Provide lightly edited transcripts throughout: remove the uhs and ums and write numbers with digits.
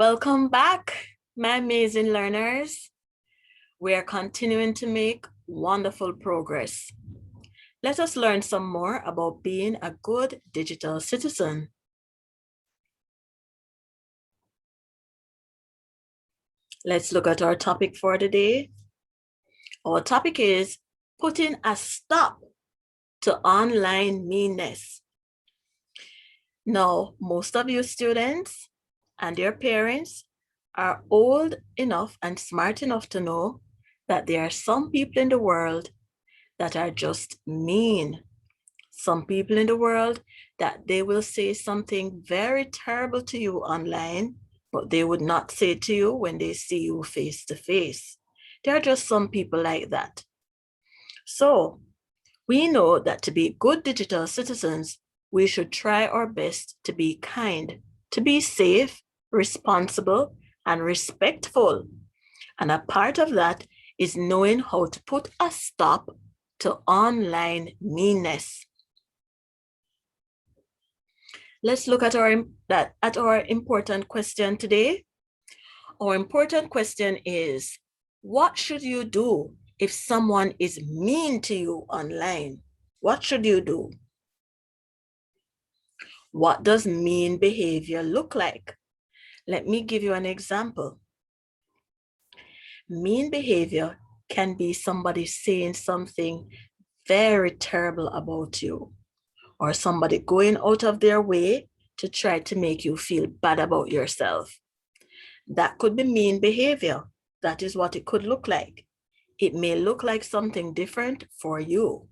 Welcome back, my amazing learners. We are continuing to make wonderful progress. Let us learn some more about being a good digital citizen. Let's look at our topic for today. Our topic is putting a stop to online meanness. Now, most of you students and your parents are old enough and smart enough to know that there are some people in the world that are just mean. Some people in the world that they will say something very terrible to you online, but they would not say to you when they see you face to face. There are just some people like that. So we know that to be good digital citizens, we should try our best to be kind, to be safe, responsible, and respectful. And a part of that is knowing how to put a stop to online meanness. Let's look at our important question today. Our important question is, what should you do if someone is mean to you online? What should you do? What does mean behavior look like? Let me give you an example. Mean behavior can be somebody saying something very terrible about you, or somebody going out of their way to try to make you feel bad about yourself. That could be mean behavior. That is what it could look like. It may look like something different for you.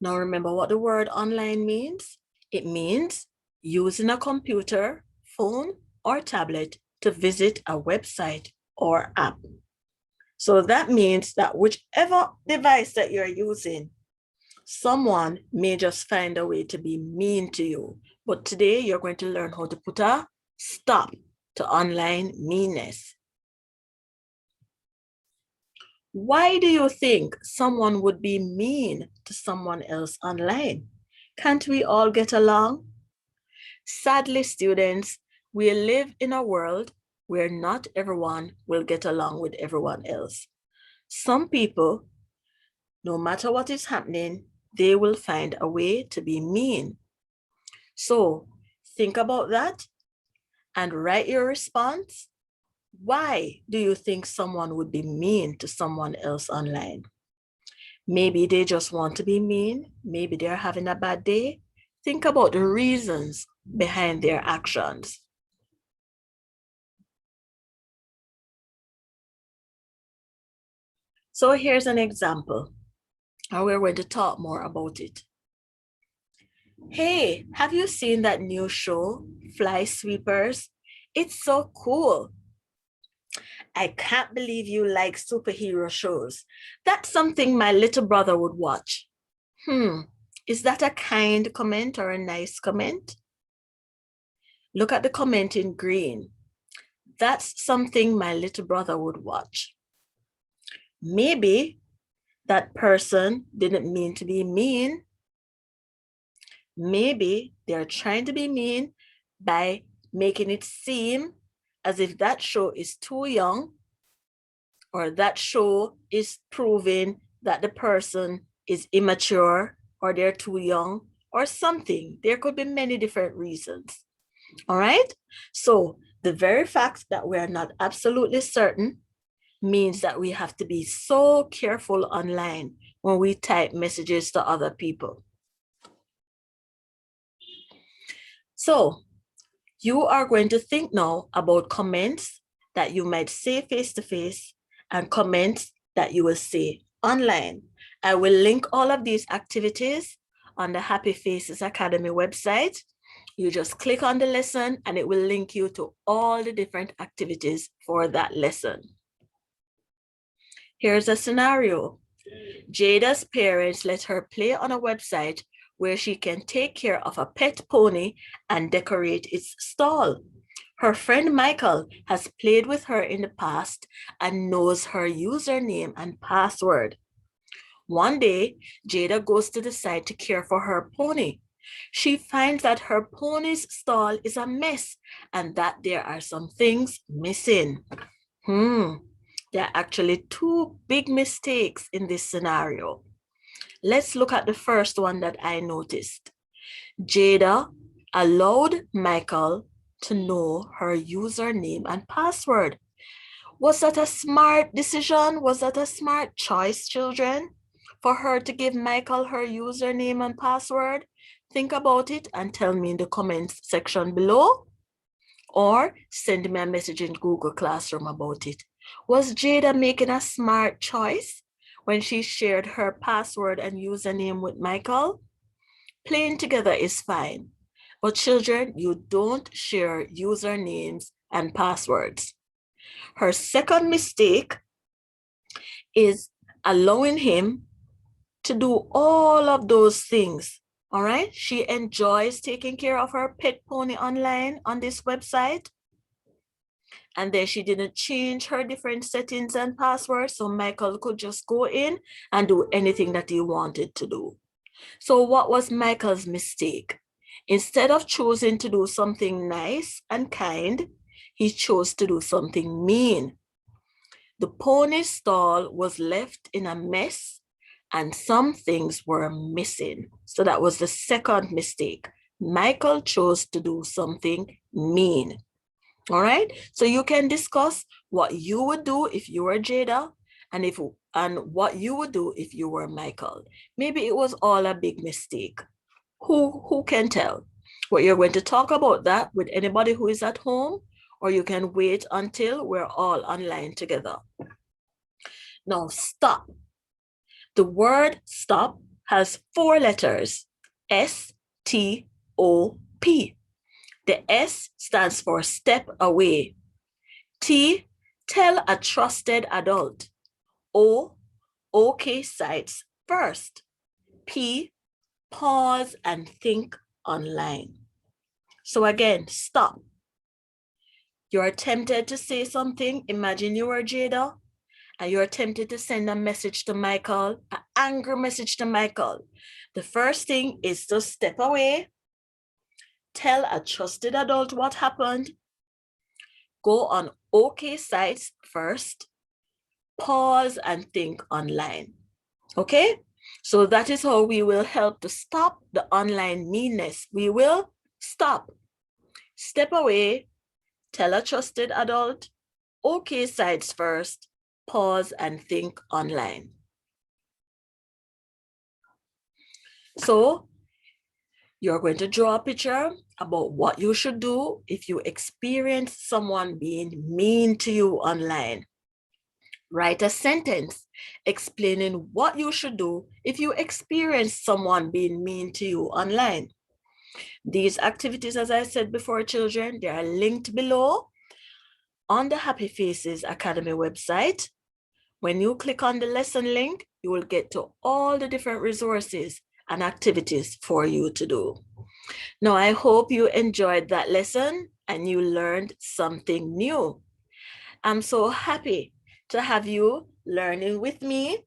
Now remember what the word online means. It means using a computer, phone, or tablet to visit a website or app. So that means that whichever device that you're using, someone may just find a way to be mean to you. But today you're going to learn how to put a stop to online meanness. Why do you think someone would be mean to someone else online? Can't we all get along? Sadly, students, we live in a world where not everyone will get along with everyone else. Some people, no matter what is happening, they will find a way to be mean. So think about that and write your response. Why do you think someone would be mean to someone else online? Maybe they just want to be mean. Maybe they're having a bad day. Think about the reasons behind their actions. So here's an example, and we're going to talk more about it. Hey, have you seen that new show, Fly Sweepers? It's so cool. I can't believe you like superhero shows. That's something my little brother would watch. Is that a kind comment or a nice comment? Look at the comment in green. That's something my little brother would watch. Maybe that person didn't mean to be mean. Maybe they're trying to be mean by making it seem as if that show is too young, or that show is proving that the person is immature, or they're too young, or something. There could be many different reasons. All right? So the very fact that we are not absolutely certain means that we have to be so careful online when we type messages to other people. So you are going to think now about comments that you might say face-to-face and comments that you will say online. I will link all of these activities on the Happy Faces Academy website. You just click on the lesson and it will link you to all the different activities for that lesson. Here's a scenario. Jada's parents let her play on a website where she can take care of a pet pony and decorate its stall. Her friend Michael has played with her in the past and knows her username and password. One day, Jada goes to the site to care for her pony. She finds that her pony's stall is a mess and that there are some things missing. There are actually two big mistakes in this scenario. Let's look at the first one that I noticed. Jada allowed Michael to know her username and password. Was that a smart decision? Was that a smart choice, children? For her to give Michael her username and password? Think about it and tell me in the comments section below, or send me a message in Google Classroom about it. Was Jada making a smart choice when she shared her password and username with Michael? Playing together is fine, but children, you don't share usernames and passwords. Her second mistake is allowing him to do all of those things. All right. She enjoys taking care of her pet pony online on this website. And then she didn't change her different settings and passwords, so Michael could just go in and do anything that he wanted to do. So what was Michael's mistake? Instead of choosing to do something nice and kind, he chose to do something mean. The pony stall was left in a mess and some things were missing. So that was the second mistake. Michael chose to do something mean. All right. So you can discuss what you would do if you were Jada and what you would do if you were Michael. Maybe it was all a big mistake. Who can tell? Well, you're going to talk about that with anybody who is at home, or you can wait until we're all online together. Now, stop. The word stop has 4 letters, S-T-O-P. The S stands for step away. T, tell a trusted adult. O, okay sites first. P, pause and think online. So again, stop. You're tempted to say something. Imagine you were Jada and you're tempted to send a message to Michael, an angry message to Michael. The first thing is to step away, tell a trusted adult what happened, go on okay sites first, pause and think online. Okay? So that is how we will help to stop the online meanness. We will stop, step away, tell a trusted adult, okay sites first, pause and think online. So you're going to draw a picture about what you should do if you experience someone being mean to you online. Write a sentence explaining what you should do if you experience someone being mean to you online. These activities, as I said before, children, they are linked below on the Happy Faces Academy website. When you click on the lesson link, you will get to all the different resources and activities for you to do. Now, I hope you enjoyed that lesson and you learned something new. I'm so happy to have you learning with me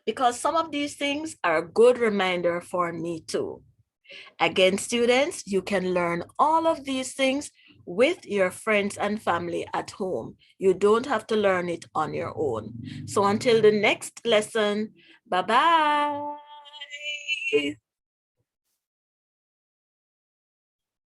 because some of these things are a good reminder for me too. Again, students, you can learn all of these things with your friends and family at home. You don't have to learn it on your own. So until the next lesson, bye-bye.